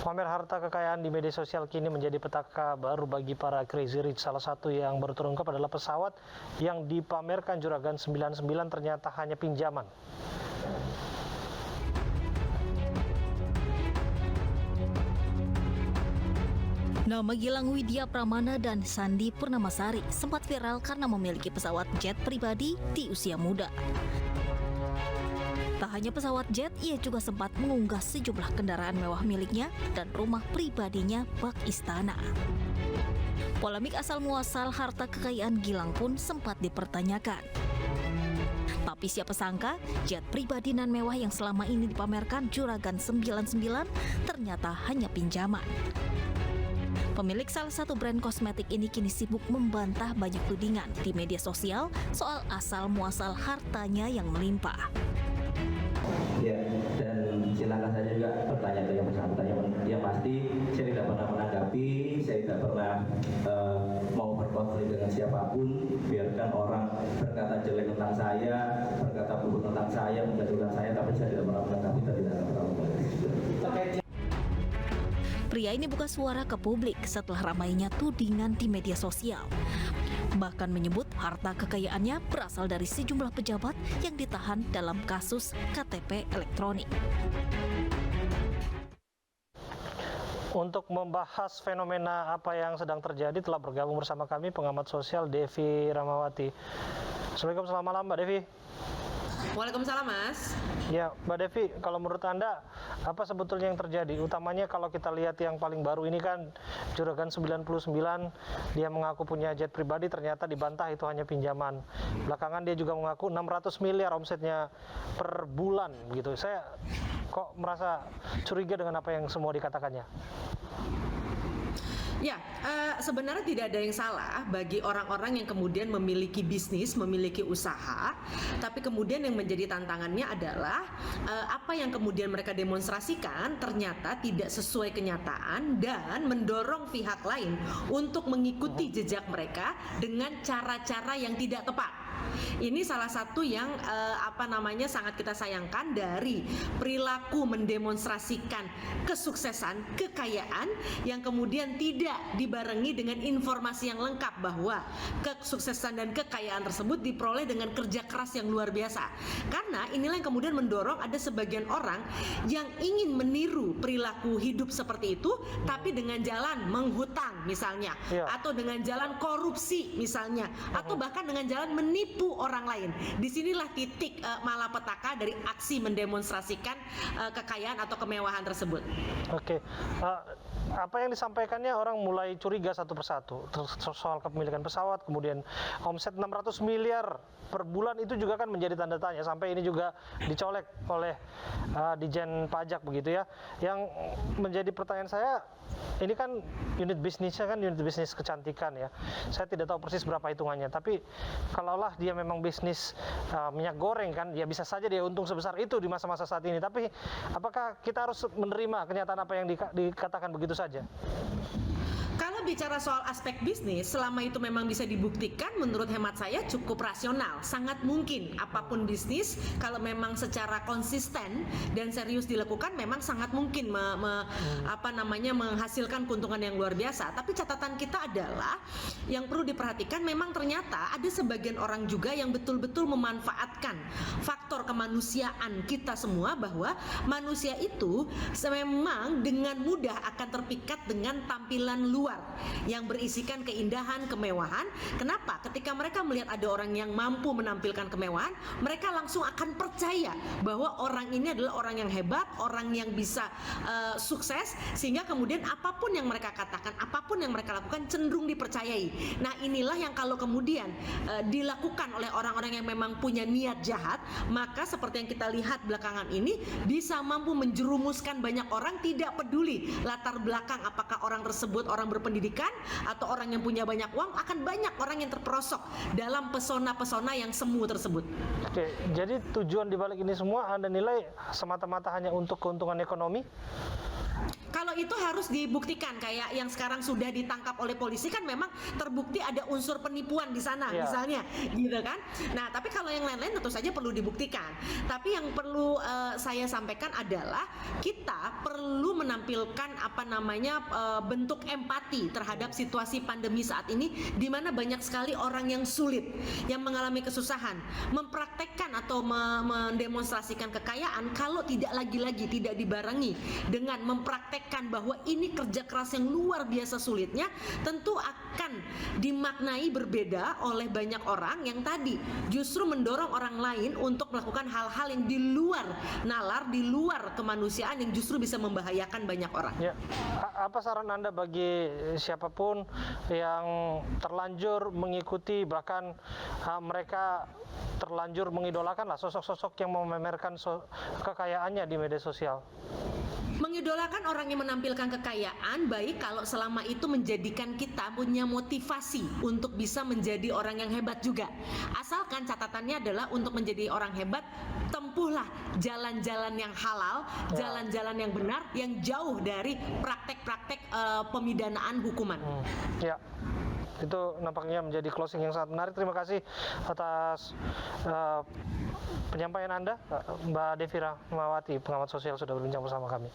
Pamer harta kekayaan di media sosial kini menjadi petaka baru bagi para crazy rich. Salah satu yang baru terungkap adalah pesawat yang dipamerkan Juragan 99 ternyata hanya pinjaman. Nama Gilang Widya Pramana dan Sandi Purnamasari sempat viral karena memiliki pesawat jet pribadi di usia muda. Tak hanya pesawat jet, ia juga sempat mengunggah sejumlah kendaraan mewah miliknya dan rumah pribadinya bak istana. Polemik asal-muasal harta kekayaan Gilang pun sempat dipertanyakan. Tapi siapa sangka, jet pribadi nan mewah yang selama ini dipamerkan Juragan 99 ternyata hanya pinjaman. Pemilik salah satu brand kosmetik ini kini sibuk membantah banyak tudingan di media sosial soal asal-muasal hartanya yang melimpah. Ya, dan silakan saja juga bertanya ke yang bersangkutan. Yang pasti saya tidak pernah menanggapi, saya tidak pernah mau berkonflik dengan siapapun. Biarkan orang berkata jelek tentang saya, berkata buruk tentang saya, menjatuhkan saya, tapi saya tidak pernah menanggapi dan tidak pernah menanggapi. Pria ini buka suara ke publik setelah ramainya tudingan di media sosial. Bahkan menyebut harta kekayaannya berasal dari sejumlah pejabat yang ditahan dalam kasus KTP elektronik. Untuk membahas fenomena apa yang sedang terjadi telah bergabung bersama kami pengamat sosial Devi Ramawati. Assalamualaikum, selamat malam Mbak Devi. Waalaikumsalam Mas. Ya, Mbak Devi, kalau menurut Anda apa sebetulnya yang terjadi? Utamanya kalau kita lihat yang paling baru ini kan Juragan 99, dia mengaku punya jet pribadi, ternyata dibantah itu hanya pinjaman. Belakangan dia juga mengaku 600 miliar omsetnya per bulan gitu. Saya kok merasa curiga dengan apa yang semua dikatakannya. Ya, sebenarnya tidak ada yang salah bagi orang-orang yang kemudian memiliki bisnis, memiliki usaha, tapi kemudian yang menjadi tantangannya adalah apa yang kemudian mereka demonstrasikan ternyata tidak sesuai kenyataan dan mendorong pihak lain untuk mengikuti jejak mereka dengan cara-cara yang tidak tepat. Ini salah satu yang sangat kita sayangkan dari perilaku mendemonstrasikan kesuksesan, kekayaan yang kemudian tidak dibarengi dengan informasi yang lengkap bahwa kesuksesan dan kekayaan tersebut diperoleh dengan kerja keras yang luar biasa. Karena inilah yang kemudian mendorong ada sebagian orang yang ingin meniru perilaku hidup seperti itu, tapi dengan jalan menghutang misalnya, atau dengan jalan korupsi misalnya, atau bahkan dengan jalan menipu orang lain. Disinilah titik malapetaka dari aksi mendemonstrasikan kekayaan atau kemewahan tersebut. Oke, apa yang disampaikannya orang mulai curiga satu persatu soal kepemilikan pesawat, kemudian omset 600 miliar per bulan itu juga kan menjadi tanda tanya, sampai ini juga dicolek oleh Dijen Pajak begitu ya. Yang menjadi pertanyaan saya, ini kan unit bisnisnya kan unit bisnis kecantikan ya. Saya tidak tahu persis berapa hitungannya, tapi kalaulah dia memang bisnis minyak goreng kan, ya bisa saja dia untung sebesar itu di masa-masa saat ini. Tapi apakah kita harus menerima kenyataan apa yang dikatakan begitu saja? Kalau bicara soal aspek bisnis, selama itu memang bisa dibuktikan, menurut hemat saya cukup rasional. Sangat mungkin apapun bisnis, kalau memang secara konsisten dan serius dilakukan, memang sangat mungkin menghasilkan keuntungan yang luar biasa. Tapi catatan kita adalah yang perlu diperhatikan, memang ternyata ada sebagian orang juga yang betul-betul memanfaatkan faktor kemanusiaan kita semua, bahwa manusia itu memang dengan mudah akan terpikat dengan tampilan luar yang berisikan keindahan, kemewahan. Kenapa? Ketika mereka melihat ada orang yang mampu menampilkan kemewahan, mereka langsung akan percaya bahwa orang ini adalah orang yang hebat, orang yang bisa sukses, sehingga kemudian apapun yang mereka katakan, apapun yang mereka lakukan cenderung dipercayai. Nah, inilah yang kalau kemudian dilakukan oleh orang-orang yang memang punya niat jahat, maka seperti yang kita lihat belakangan ini, bisa mampu menjerumuskan banyak orang, tidak peduli latar belakang apakah orang tersebut orang berpendidikan atau orang yang punya banyak uang, akan banyak orang yang terperosok dalam pesona-pesona yang semu tersebut. Oke, jadi tujuan dibalik ini semua Anda nilai semata-mata hanya untuk keuntungan ekonomi? Kalau itu harus dibuktikan, kayak yang sekarang sudah ditangkap oleh polisi kan memang terbukti ada unsur penipuan di sana, Iya. misalnya, gitu kan. Nah, tapi kalau yang lain-lain tentu saja perlu dibuktikan. Tapi yang perlu saya sampaikan adalah kita perlu menampilkan bentuk empati terhadap situasi pandemi saat ini, di mana banyak sekali orang yang sulit, yang mengalami kesusahan, mempraktekkan atau mendemonstrasikan kekayaan kalau tidak lagi-lagi tidak dibarengi dengan mempraktekkan bahwa ini kerja keras yang luar biasa sulitnya, tentu akan dimaknai berbeda oleh banyak orang yang tadi justru mendorong orang lain untuk melakukan hal-hal yang di luar nalar, di luar kemanusiaan, yang justru bisa membahayakan banyak orang. Ya, apa saran Anda bagi siapapun yang terlanjur mengikuti, bahkan mereka terlanjur mengidolakan lah sosok-sosok yang memamerkan kekayaannya di media sosial? Mengidolakan orang yang menampilkan kekayaan baik kalau selama itu menjadikan kita punya motivasi untuk bisa menjadi orang yang hebat juga. Asalkan catatannya adalah untuk menjadi orang hebat, tempuhlah jalan-jalan yang halal, jalan-jalan yang benar, yang jauh dari praktek-praktek pemidanaan hukuman. Ya, itu nampaknya menjadi closing yang sangat menarik. Terima kasih atas penyampaian Anda, Mbak Devira Mawati, pengamat sosial, sudah berbincang bersama kami.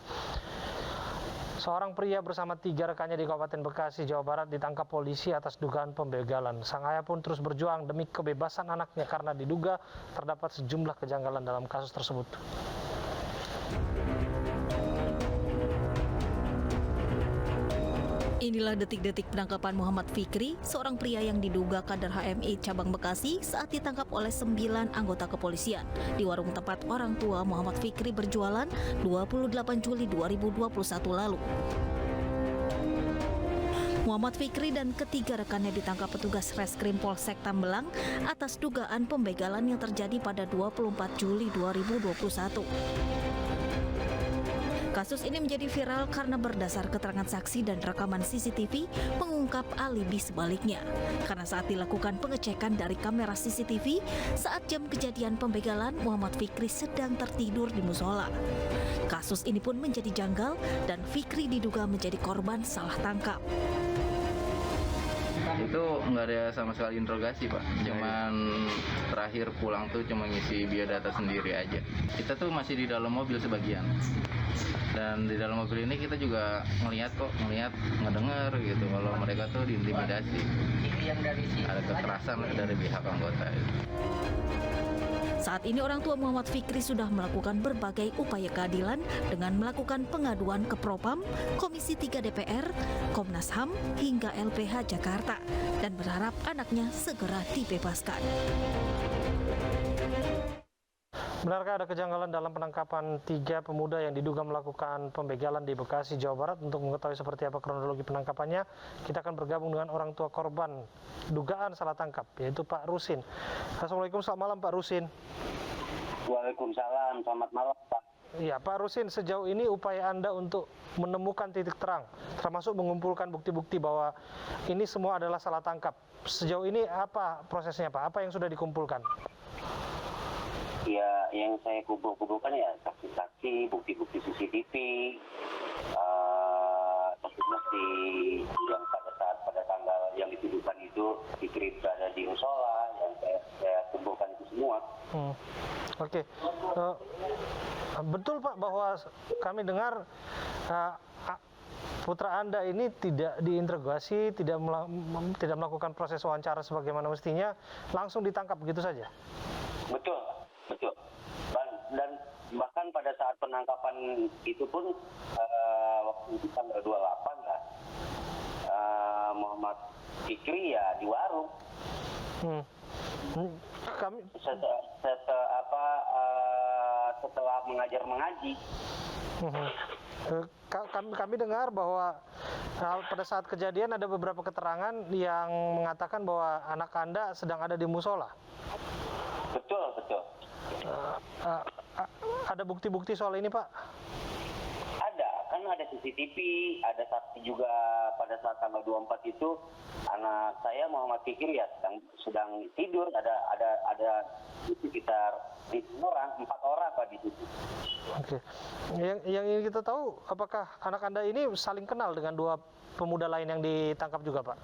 Seorang pria bersama 3 rekannya di Kabupaten Bekasi, Jawa Barat ditangkap polisi atas dugaan pembegalan. Sang ayah pun terus berjuang demi kebebasan anaknya karena diduga terdapat sejumlah kejanggalan dalam kasus tersebut. Inilah detik-detik penangkapan Muhammad Fikri, seorang pria yang diduga kader HMI cabang Bekasi saat ditangkap oleh 9 anggota kepolisian di warung tempat orang tua Muhammad Fikri berjualan 28 Juli 2021 lalu. Muhammad Fikri dan ketiga rekannya ditangkap petugas Reskrim Polsek Tambelang atas dugaan pembegalan yang terjadi pada 24 Juli 2021. Kasus ini menjadi viral karena berdasar keterangan saksi dan rekaman CCTV mengungkap alibi sebaliknya. Karena saat dilakukan pengecekan dari kamera CCTV, saat jam kejadian pembegalan, Muhammad Fikri sedang tertidur di musola. Kasus ini pun menjadi janggal dan Fikri diduga menjadi korban salah tangkap. Itu nggak ada sama sekali interogasi, Pak. Cuman terakhir pulang tuh cuma ngisi biodata sendiri aja. Kita tuh masih di dalam mobil sebagian. Dan di dalam mobil ini kita juga ngedenger gitu kalau mereka tuh diintimidasi. Ada kekerasan dari pihak anggota. Saat ini orang tua Muhammad Fikri sudah melakukan berbagai upaya keadilan dengan melakukan pengaduan ke Propam, Komisi 3 DPR, Komnas HAM, hingga LPH Jakarta dan berharap anaknya segera dibebaskan. Benarkah ada kejanggalan dalam penangkapan 3 pemuda yang diduga melakukan pembegalan di Bekasi, Jawa Barat? Untuk mengetahui seperti apa kronologi penangkapannya, kita akan bergabung dengan orang tua korban dugaan salah tangkap, yaitu Pak Rusin. Assalamualaikum, selamat malam Pak Rusin. Waalaikumsalam, selamat malam Pak. Ya, Pak Rusin, sejauh ini upaya Anda untuk menemukan titik terang, termasuk mengumpulkan bukti-bukti bahwa ini semua adalah salah tangkap. Sejauh ini apa prosesnya Pak? Apa yang sudah dikumpulkan? Ya, yang saya kumpulkan ya saksi-saksi, bukti-bukti CCTV, saksi-saksi yang pada tanggal yang dituduhkan itu Fikri berada di musola, yang saya kumpulkan itu semua. Oke. Betul Pak bahwa kami dengar putra Anda ini tidak diinterogasi, tidak melakukan proses wawancara sebagaimana mestinya, langsung ditangkap begitu saja? Betul. Dan bahkan pada saat penangkapan itu pun waktu itu tanggal 28 lah, Muhammad Fikri ya di warung. Setelah mengajar mengaji. Kami dengar bahwa pada saat kejadian ada beberapa keterangan yang mengatakan bahwa anak Anda sedang ada di musola. Betul. Ada bukti-bukti soal ini, Pak? Ada, kan kan ada CCTV, ada saksi juga pada saat tanggal 24 itu anak saya Muhammad Fikri ya sedang tidur, ada sekitar 4 orang Pak di situ. Oke. Yang ingin kita tahu, apakah anak Anda ini saling kenal dengan dua pemuda lain yang ditangkap juga, Pak?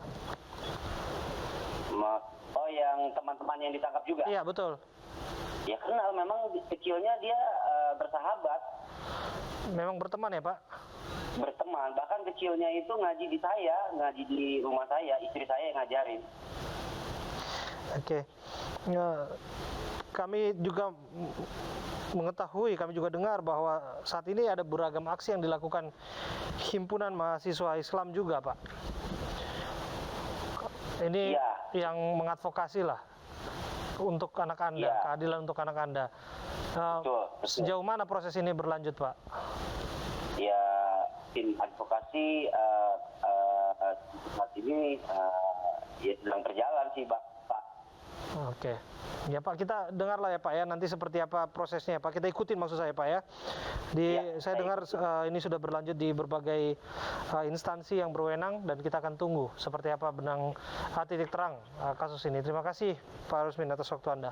Oh, yang teman-teman yang ditangkap juga? Iya, betul. Ya kenal, memang kecilnya dia bersahabat. Memang berteman ya, Pak? Berteman, bahkan kecilnya itu ngaji di rumah saya, istri saya yang ngajarin. Oke. Ya, kami juga mengetahui, kami juga dengar bahwa saat ini ada beragam aksi yang dilakukan himpunan mahasiswa Islam juga, Pak. Ini Ya. yang mengadvokasi lah untuk anak Anda, Ya. keadilan untuk anak Anda. Betul. Sejauh mana proses ini berlanjut, Pak? Ya, tim advokasi saat ini ya sedang berjalan sih, Pak. Oke. Ya Pak, kita dengarlah ya Pak ya, nanti seperti apa prosesnya Pak. Kita ikutin maksud saya Pak ya. Saya dengar ini sudah berlanjut di berbagai instansi yang berwenang dan kita akan tunggu seperti apa benang titik terang kasus ini. Terima kasih Pak Rusmin atas waktu Anda.